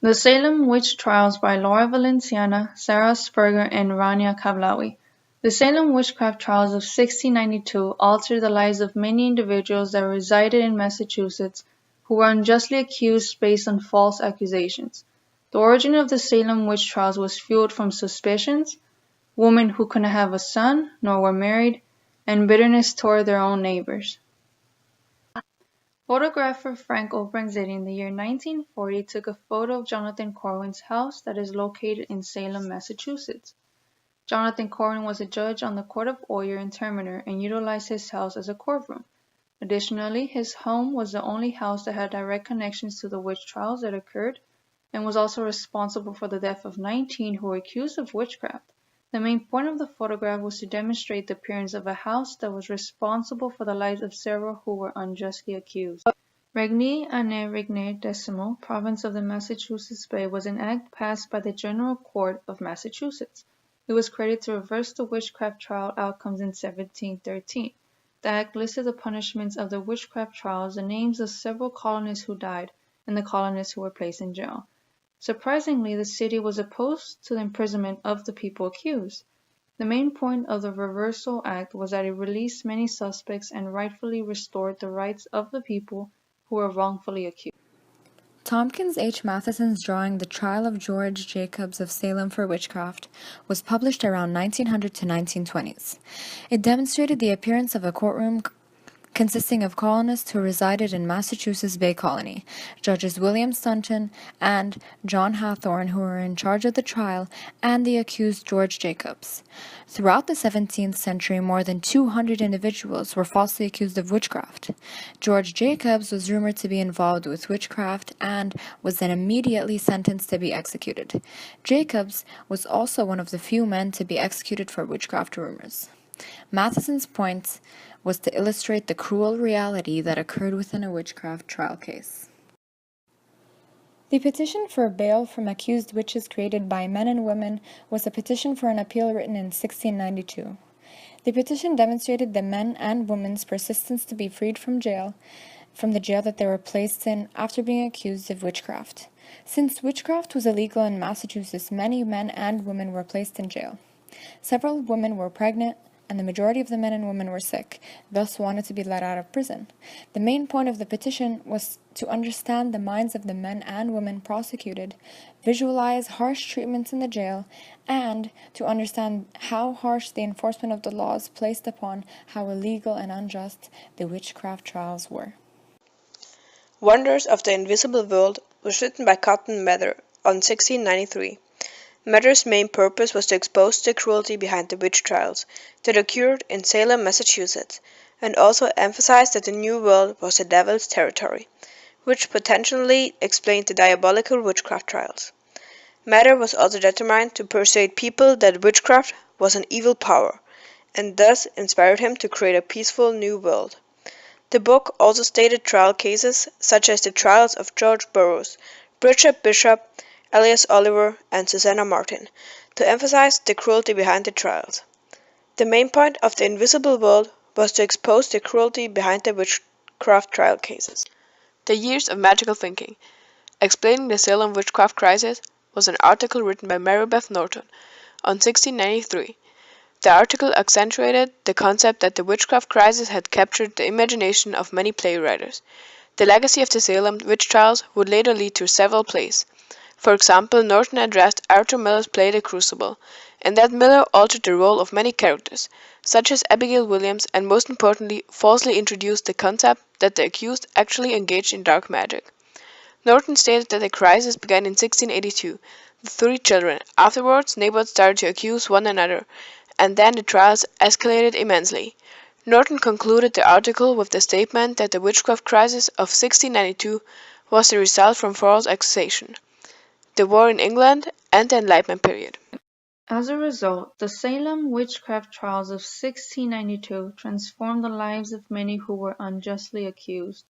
The Salem Witch Trials by Laura Valenciana, Sarah Spurger, and Rania Kavlawi. The Salem witchcraft trials of 1692 altered the lives of many individuals that resided in Massachusetts who were unjustly accused based on false accusations. The origin of the Salem witch trials was fueled from suspicions, women who couldn't have a son nor were married, and bitterness toward their own neighbors. Photographer Frank Obrangzetti in the year 1940 took a photo of Jonathan Corwin's house that is located in Salem, Massachusetts. Jonathan Corwin was a judge on the Court of Oyer and Terminer and utilized his house as a courtroom. Additionally, his home was the only house that had direct connections to the witch trials that occurred and was also responsible for the death of 19 who were accused of witchcraft. The main point of the photograph was to demonstrate the appearance of a house that was responsible for the lives of several who were unjustly accused. Regni Ane Regner Decimo, province of the Massachusetts Bay, was an act passed by the General Court of Massachusetts. It was created to reverse the witchcraft trial outcomes in 1713. The act listed the punishments of the witchcraft trials, the names of several colonists who died, and the colonists who were placed in jail. Surprisingly, the city was opposed to the imprisonment of the people accused. The main point of the Reversal Act was that it released many suspects and rightfully restored the rights of the people who were wrongfully accused. Tompkins H. Matheson's drawing The Trial of George Jacobs of Salem for Witchcraft was published around 1900 to 1920s. It demonstrated the appearance of a courtroom consisting of colonists who resided in Massachusetts Bay Colony, Judges William Stunton and John Hathorne, who were in charge of the trial, and the accused George Jacobs. Throughout the 17th century, more than 200 individuals were falsely accused of witchcraft. George Jacobs was rumored to be involved with witchcraft and was then immediately sentenced to be executed. Jacobs was also one of the few men to be executed for witchcraft rumors. Matheson's point was to illustrate the cruel reality that occurred within a witchcraft trial case. The petition for bail from accused witches created by men and women was a petition for an appeal written in 1692. The petition demonstrated the men and women's persistence to be freed from the jail that they were placed in after being accused of witchcraft. Since witchcraft was illegal in Massachusetts, many men and women were placed in jail. Several women were pregnant, and the majority of the men and women were sick, thus wanted to be let out of prison. The main point of the petition was to understand the minds of the men and women prosecuted, visualize harsh treatments in the jail, and to understand how harsh the enforcement of the laws placed upon how illegal and unjust the witchcraft trials were. Wonders of the Invisible World was written by Cotton Mather on 1693. Mather's main purpose was to expose the cruelty behind the witch trials that occurred in Salem, Massachusetts, and also emphasize that the New World was the devil's territory, which potentially explained the diabolical witchcraft trials. Mather was also determined to persuade people that witchcraft was an evil power, and thus inspired him to create a peaceful new world. The book also stated trial cases such as the trials of George Burroughs, Bridget Bishop, Elias Oliver, and Susanna Martin, to emphasize the cruelty behind the trials. The main point of the Invisible World was to expose the cruelty behind the witchcraft trial cases. The Years of Magical Thinking, explaining the Salem witchcraft crisis, was an article written by Mary Beth Norton on 1693. The article accentuated the concept that the witchcraft crisis had captured the imagination of many playwriters. The legacy of the Salem witch trials would later lead to several plays. For example, Norton addressed Arthur Miller's play The Crucible, and that Miller altered the role of many characters, such as Abigail Williams, and most importantly, falsely introduced the concept that the accused actually engaged in dark magic. Norton stated that the crisis began in 1682, with 3 children. Afterwards, neighbors started to accuse one another, and then the trials escalated immensely. Norton concluded the article with the statement that the witchcraft crisis of 1692 was the result from false accusation, the war in England, and the Enlightenment period. As a result, the Salem witchcraft trials of 1692 transformed the lives of many who were unjustly accused.